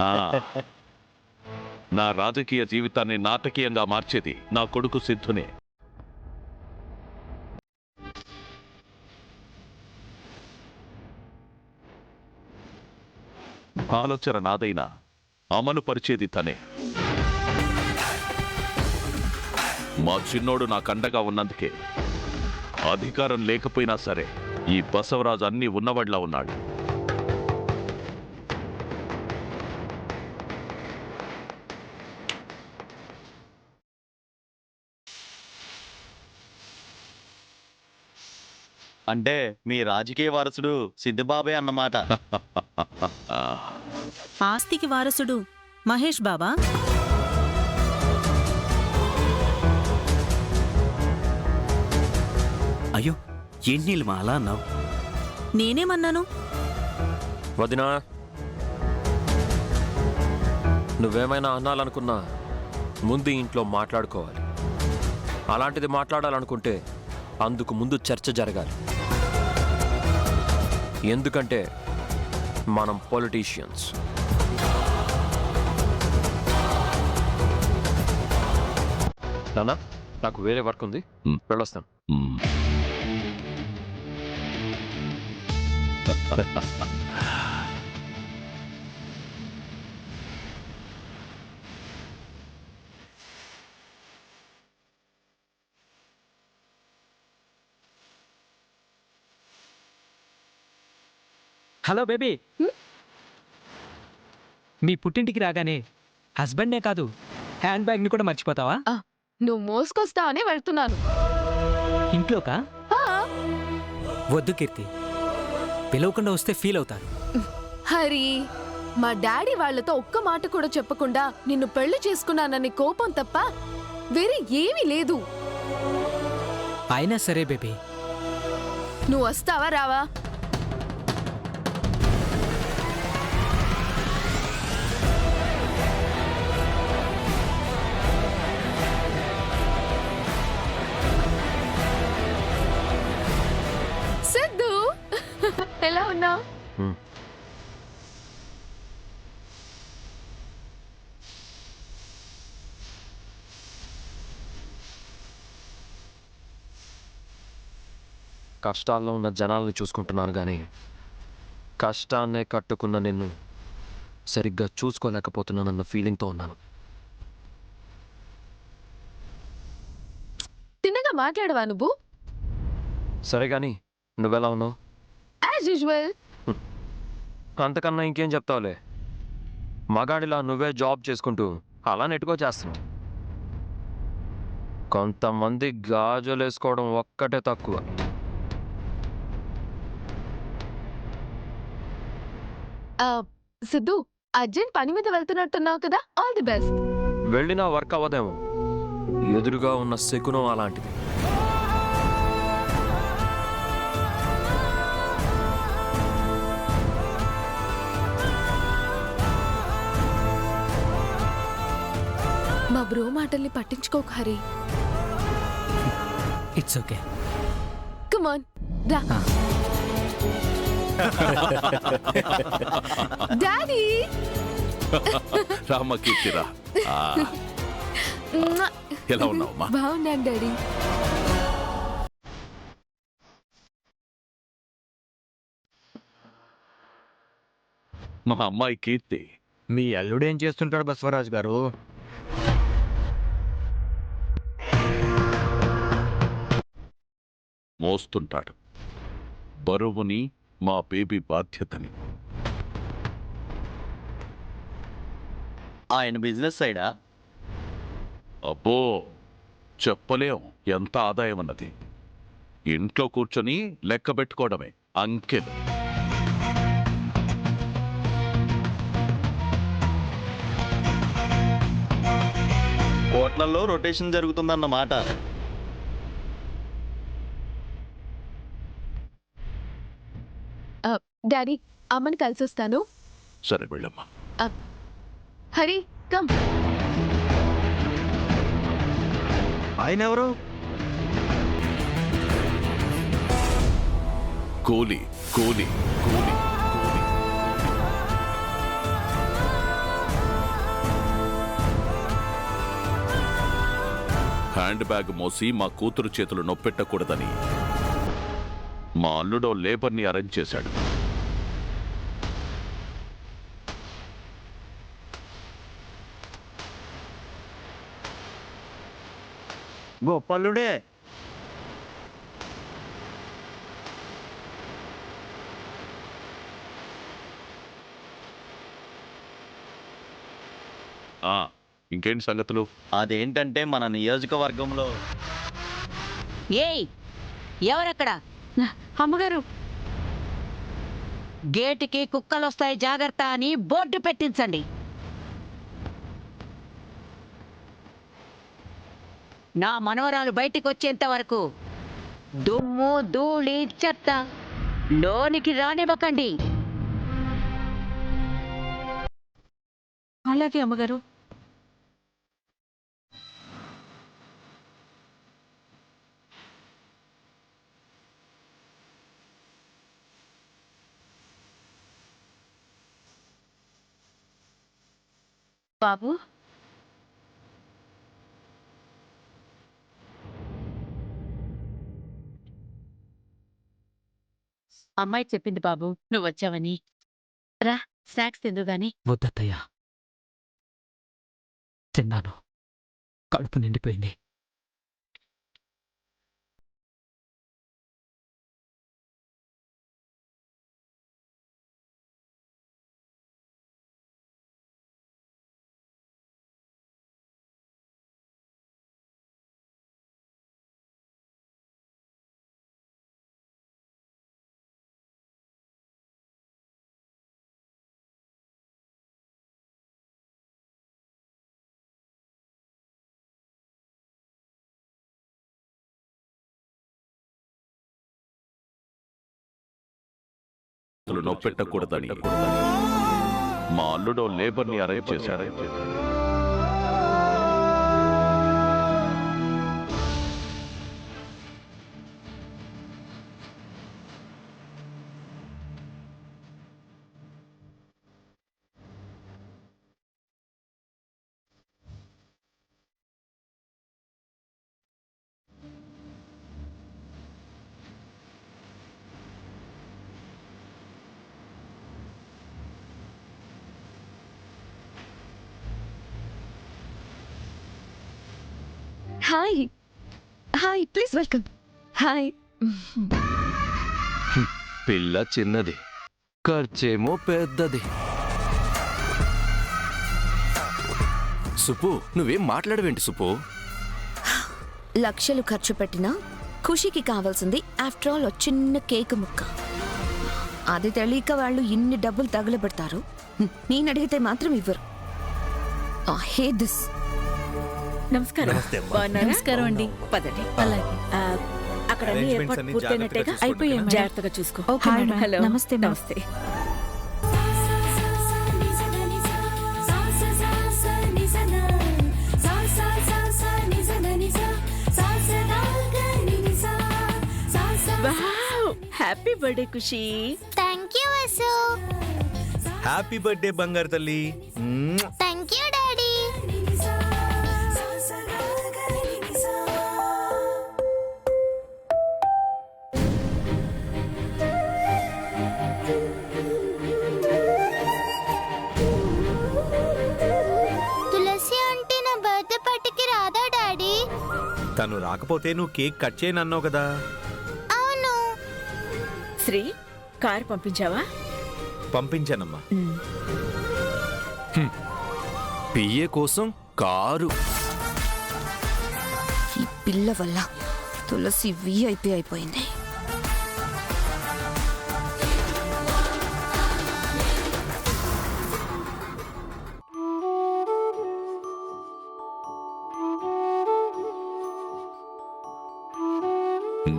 ఆ, నా రాజకీయ జీవితాన్ని నాటకీయంగా మార్చేది నా కొడుకు సిద్ధునే. ఆలోచన నాదైనా అమలు పరిచేది తనే. మా చిన్నోడు నా కండగా ఉన్నందుకే అధికారం లేకపోయినా సరే ఈ బసవరాజు అన్నీ ఉన్నవాడిలా ఉన్నాడు. అంటే మీ రాజకీయ వారసుడు సిద్ధిబాబే అన్నమాట. ఆస్తికి వారసుడు మహేష్ బాబా. అయ్యో ఏంటి నీలిమా అలా అన్నావు? నేనేమన్నాను? వదినా, నువ్వేమైనా అనాలనుకున్నా ముందు ఇంట్లో మాట్లాడుకోవాలి. అలాంటిది మాట్లాడాలనుకుంటే అందుకు ముందు చర్చ జరగాలి. ఎందుకంటే మనం పొలిటీషియన్స్. నాన్న, నాకు వేరే వర్క్ ఉంది, వెళ్ళొస్తాను. హలో బేబీ, మీ పుట్టింటికి రాగానే హస్బెండ్నే కాదు హ్యాండ్ బ్యాగ్ని కూడా మర్చిపోతావా? నువ్వు మోసుకొస్తావనే వెళ్తున్నాను. ఇంట్లోకా? ఆ, వద్దు కీర్తి, పిలవకుండా వస్తే ఫీల్ అవుతారు. హరి, మా డాడీ వాళ్ళతో ఒక్క మాట కూడా చెప్పకుండా నిన్ను పెళ్లి చేసుకున్నానని కోపం తప్ప వేరే ఏమీ లేదు. అయినా సరే బేబీ, నువ్వు వస్తావా రావా? సిద్ధు, ఎలా ఉన్నావు? కష్టాల్లో ఉన్న జనాల్ని చూసుకుంటున్నాను కానీ కష్టాన్నే కట్టుకున్న నిన్ను సరిగ్గా చూసుకోలేకపోతున్నానన్న ఫీలింగ్తో ఉన్నాను. తిన్నగా మాట్లాడవా నువ్వు? సరే కానీ నువ్వెలా ఉన్నావు? As usual. అంతకన్నా ఇంకేం చెప్తావులే. మగాడిలా నువ్వే జాబ్ చేసుకుంటూ అలా నెట్టుకో చేస్తున్నావు. కొంతమంది గాజులు వేసుకోవడం ఒక్కటే తక్కువ. సిద్ధు, అర్జెంట్ పని మీద వెళ్తున్నట్టున్నావు కదా, ఆల్ ది బెస్ట్. వెళ్ళినా వర్క్ అవ్వదేమో, ఎదురుగా ఉన్న శకునం అలాంటిది. మా బ్రో మాటల్ని పట్టించుకోకు Hari. It's okay. Come on, రా. డాడీ, రామ కీర్తిరా, ఎలా ఉన్నావమ్మా? బాగున్నాను డాడీ. మా అమ్మాయి కీర్తి. మీ అల్లుడు ఏం చేస్తుంటాడు బసవరాజు గారు? మోస్తుంటాడు బరువుని, మా బేబీ బాధ్యతని. ఆయన బిజినెస్ సైడా? అబ్బో, చెప్పలేం ఎంత ఆదాయం అన్నది. ఇంట్లో కూర్చొని లెక్క పెట్టుకోవడమే అంకెలు. కోట్లలో రొటేషన్ జరుగుతుందన్నమాట. డాడీ, అమ్మని కలిసి వస్తాను. సరే వెళ్ళమ్మా. హరి, కమ్. ఆయన ఎవరు? కూలి కూలి కూలి. హ్యాండ్ బ్యాగ్ మోసి మా కూతురు చేతులు నొప్పెట్టకూడదని మా అల్లుడో లేబర్ని అరేంజ్ చేశాడు. గొప్పల్లుడే. ఇంకేంటి సంగతులు? అదేంటంటే మన నియోజకవర్గంలో ఏయ్ ఎవరక్కడ? అమ్మగారు, గేటుకి కుక్కలొస్తాయి జాగ్రత్త అని బోర్డు పెట్టించండి. నా మనవరాలు బయటికి వచ్చేంత వరకు దుమ్ము ధూళి చెత్త లోనికి రానివ్వకండి. అలాగే అమ్మగారు. బాబు అమ్మాయి చెప్పింది బాబు నువ్వు వచ్చావని. రా స్నాక్స్ తిందు గాని. వద్దత్తయ్యా, తిన్నాను, కడుపు నిండిపోయింది. నొప్పెట్టకూడదని మా అల్లుడో లేబర్ని అరేంజ్ చేశాడు. Hi hi, please welcome. Hi. పిల్ల చిన్నది, ఖర్చేమో పెద్దది. సుపు, నువ్వేం మాట్లాడవేంటి సుపు? లక్షలు ఖర్చు పెట్టినా ఖుషికి కావాల్సింది ఆఫ్టర్ ఆల్ చిన్న కేక్ ముక్క. అది తెలియక వాళ్ళు ఇన్ని డబ్బులు తగులబెడతారు. నేను అడిగితే మాత్రం ఇవ్వరు. I hate this. నమస్కారం. బాగున్నారా? నమస్కారం అండి. పదండి. అలాగే. అక్కడ అన్ని Arrangements ఏర్పాటు అన్ని పూర్తయినట్టేగా? జాగ్రత్తగా అయిపోయాం. చూసుకోండి. జాగ్రత్తగా చూసుకో. Okay hi, madam. హలో. నమస్తే మేడం. నమస్తే. Wow! Happy birthday Khushi. Thank you Vasu. Happy birthday బంగారు తల్లి. Thank you daddy. తులసి అంటే నా బర్త్డే పార్టీకి రాదా డాడీ? తను రాకపోతే నువ్వు కేక్ కట్ చేయనన్నావు కదా. అవును. శ్రీ, కార్ పంపించావా? పంపించానమ్మా. పిఏ కోసం కారు. ఈ పిల్ల వల్ల తులసి VIP అయిపోయింది.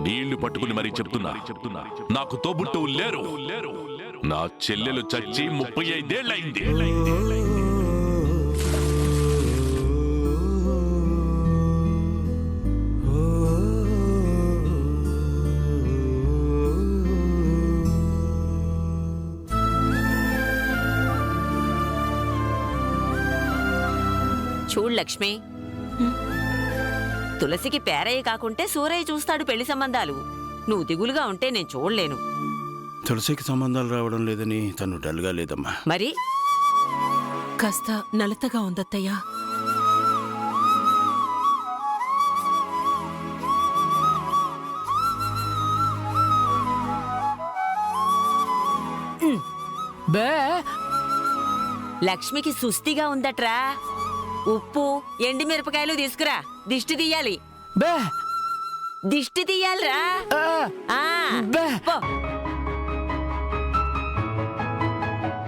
నీళ్లు పట్టుకుని మరీ చెప్తున్నా, నాకు తోబుట్టువు లేరు. నా చెల్లెలు చచ్చి 35 ఏళ్ళయింది. చూడు లక్ష్మి, తులసికి పేరయ్య కాకుంటే సూరయ్య చూస్తాడు పెళ్లి సంబంధాలు. నువ్వు దిగులుగా ఉంటే నేను చూడలేను. తులసికి సంబంధాలు రావడం లేదని తను డల్గా లేదమ్మా. మరి కాస్త నలతగా ఉందత్తయ్యా. లక్ష్మికి సుస్థిగా ఉందట్రా. ఉప్పు ఎండిమిరపకాయలు తీసుకురా, దిష్టి తీయాలి. దిష్టి తీయాలిరా. పో.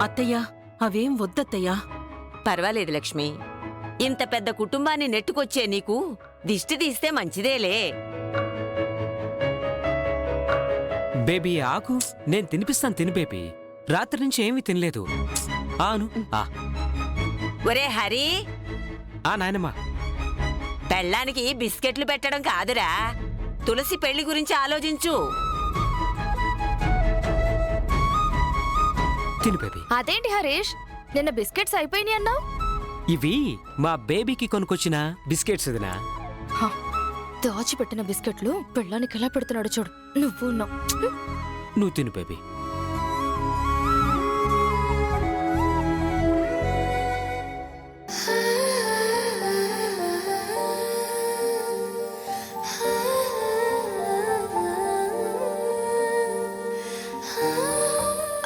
అత్తయ్యా అవేం వద్దత్తయ్యా. పర్వాలేదు లక్ష్మి, ఇంత పెద్ద కుటుంబాన్ని నెట్టుకొచ్చే నీకు దిష్టి తీస్తే మంచిదేలే. బేబీ ఆకు, నేను తినిపిస్తాను తిని బేబీ. రాత్రి నుంచి ఏమీ తినలేదు. ఆను ఒరే హరి, నాయనమ్మా, పెళ్ళానికి బిస్కెట్లు పెట్టడం కాదురా, తులసి పెళ్లి గురించి ఆలోచించు. తిను బేబీ. అదేంటి హరీష్, నిన్న బిస్కెట్స్ అయిపోయినాయి అన్నావు? ఇవి మా బేబీకి కొనుక్కొచ్చిన బిస్కెట్స్ ఇదినా. దాచిపెట్టిన బిస్కెట్లు పెళ్ళానికి ఎలా పెడుతున్నాడు చూడు. నువ్వు తిను బేబీ.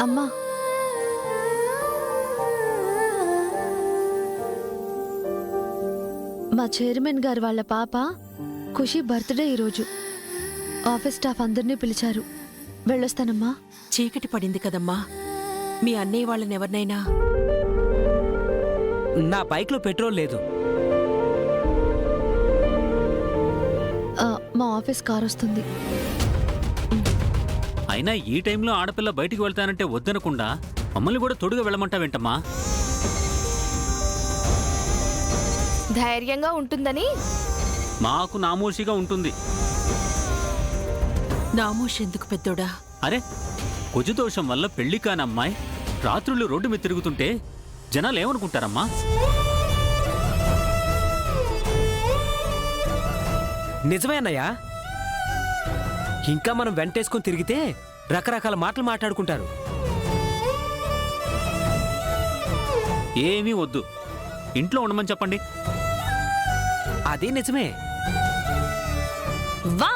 అమ్మా, మా చైర్మన్ గారు వాళ్ళ పాప ఖుషి బర్త్డే ఈరోజు. ఆఫీస్ స్టాఫ్ అందరినీ పిలిచారు. వెళ్ళొస్తానమ్మా. చీకటి పడింది కదమ్మా, మీ అన్నయ్య వాళ్ళని ఎవరినైనా. నా బైక్లో పెట్రోల్ లేదు. మా ఆఫీస్ కార్ వస్తుంది. అయినా ఈ టైంలో ఆడపిల్ల బయటికి వెళ్తానంటే వద్దనకుండా మమ్మల్ని కూడా తోడుగా వెళ్ళమంటావేంటమ్మా? ధైర్యంగా ఉంటుందని. మాకు నామోషిగా ఉంటుంది. నామోషి ఎందుకు పెద్దోడా? అరే, కుజదోషం వల్ల పెళ్లి కాని అమ్మాయి రాత్రులు రోడ్డు మీద తిరుగుతుంటే జనాలు ఏమనుకుంటారమ్మా? నిజమే అన్నయ్యా. ఇంకా మనం వెంటేసుకొని తిరిగితే రకరకాల మాటలు మాట్లాడుకుంటారు. ఏమీ వద్దు, ఇంట్లో ఉండమని చెప్పండి. అదే నిజమే. వా,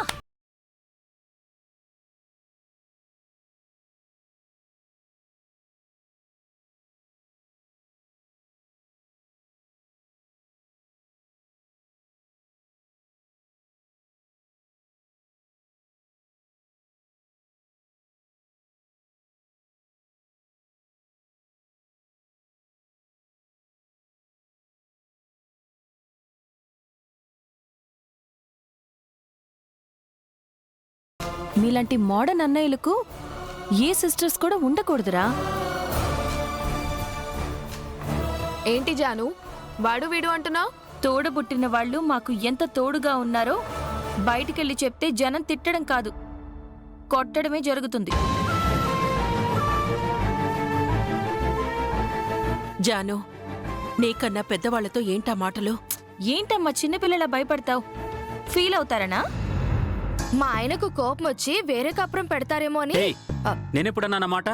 మీలాంటి మోడర్న్ అన్నయ్యలకు ఏ సిస్టర్స్ కూడా ఉండకూడదురా. ఏంటి జాను, వాడు వీడు అంటున్నావు? తోడబుట్టిన వాళ్ళు మాకు ఎంత తోడుగా ఉన్నారో బయటికెళ్ళి చెప్తే జనం తిట్టడం కాదు, కొట్టడమే జరుగుతుంది. జాను, నీకన్నా పెద్దవాళ్లతో ఏంటా మాటలు? ఏంటమ్మా చిన్నపిల్లలా భయపడతావు? ఫీల్ అవుతారనా? మా ఆయనకు కోపం వచ్చి వేరే కాపురం పెడతారేమో అని. నేనెప్పుడన్నా మాట?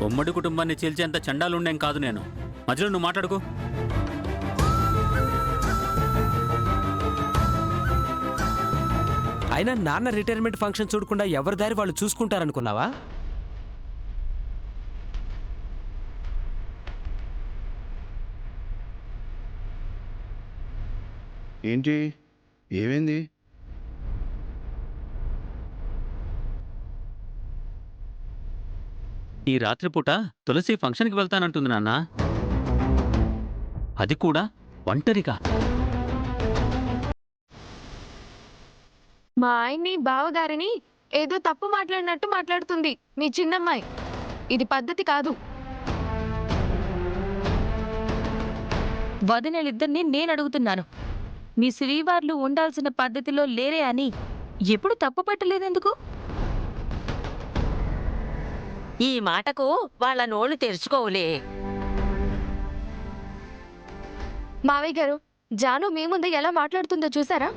ఉమ్మడి కుటుంబాన్ని చీల్చేంత చండాలుండేం కాదు నేను. మధ్యలో నువ్వు మాట్లాడుకో. అయినా నాన్న రిటైర్మెంట్ ఫంక్షన్ చూడకుండా ఎవరి దారి వాళ్ళు చూసుకుంటారనుకున్నావా? ఏంటి, ఏమైంది? ఈ రాత్రిపూట తులసి ఫంక్షన్కి వెళ్తానంటుంది నాన్న. అది కూడా ఒంటరిగా. మా ఆయన్ని బావగారిని ఏదో తప్పు మాట్లాడినట్టు మాట్లాడుతుంది మీ చిన్నమ్మాయి. ఇది పద్ధతి కాదు. వదినలిద్దరిని నేను అడుగుతున్నాను, మీ శ్రీవార్లు ఉండాల్సిన పద్ధతిలో లేరే అని ఎప్పుడు తప్పు పట్టలేదెందుకు? ఈ మాటకు వాళ్ళ నోళ్లు తెరుచుకోవులే. మావయ్య గారు, జాను మీ ముందు ఎలా మాట్లాడుతుందో చూసారా?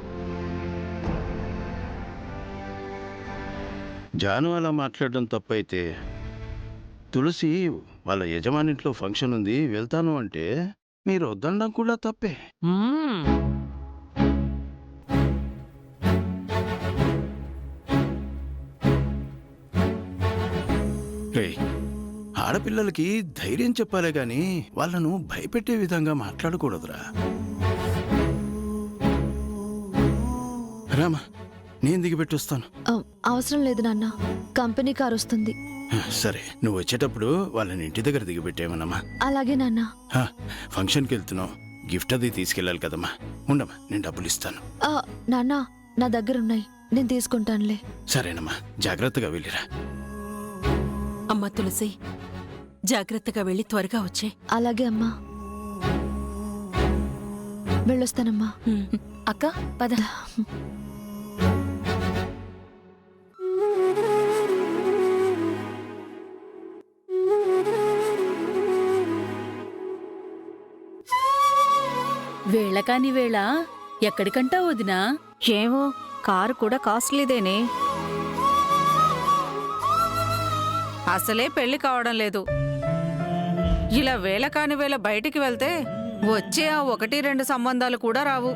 జాను అలా మాట్లాడడం తప్పైతే తులసి వాళ్ళ యజమానింట్లో ఫంక్షన్ ఉంది వెళ్తాను అంటే మీరు వద్దనడం కూడా తప్పే. రే, ఆడపిల్లలకి ధైర్యం చెప్పాలే గాని వాళ్ళను భయపెట్టే విధంగా మాట్లాడకూడదురా. రామా, నేను దిగిపెట్టొస్తాను. అవసరం లేదు నాన్న, కంపెనీ కార్ వస్తుంది. సరే, నువ్వు వచ్చేటప్పుడు వాళ్ళని ఇంటి దగ్గర దిగిపెట్టేమన్నమ్మా. అలాగే నాన్న. ఫంక్షన్కి వెళ్తున్నావు, గిఫ్ట్ అది తీసుకెళ్ళాలి కదమ్మా. ఉండమ్మా, నేను డబ్బులు ఇస్తాను. నాన్న, నా దగ్గర ఉన్నాయి, నేను తీసుకుంటానులే. సరేనమ్మా, జాగ్రత్తగా వెళ్ళిరా. అమ్మా తులసి, జాగ్రత్తగా వెళ్ళి త్వరగా వచ్చే. అలాగే అమ్మా, వెళ్ళొస్తానమ్మా. అక్క పద. వేళ కాని వేళ ఎక్కడికంటా వదినా? ఏమో, కారు కూడా కాస్ట్లీదేనే. అసలే పెళ్లి కావడం లేదు. ఇలా వేళ కాని వేళ బయటికి వెళ్తే వచ్చే ఆ 1-2 సంబంధాలు కూడా రావు.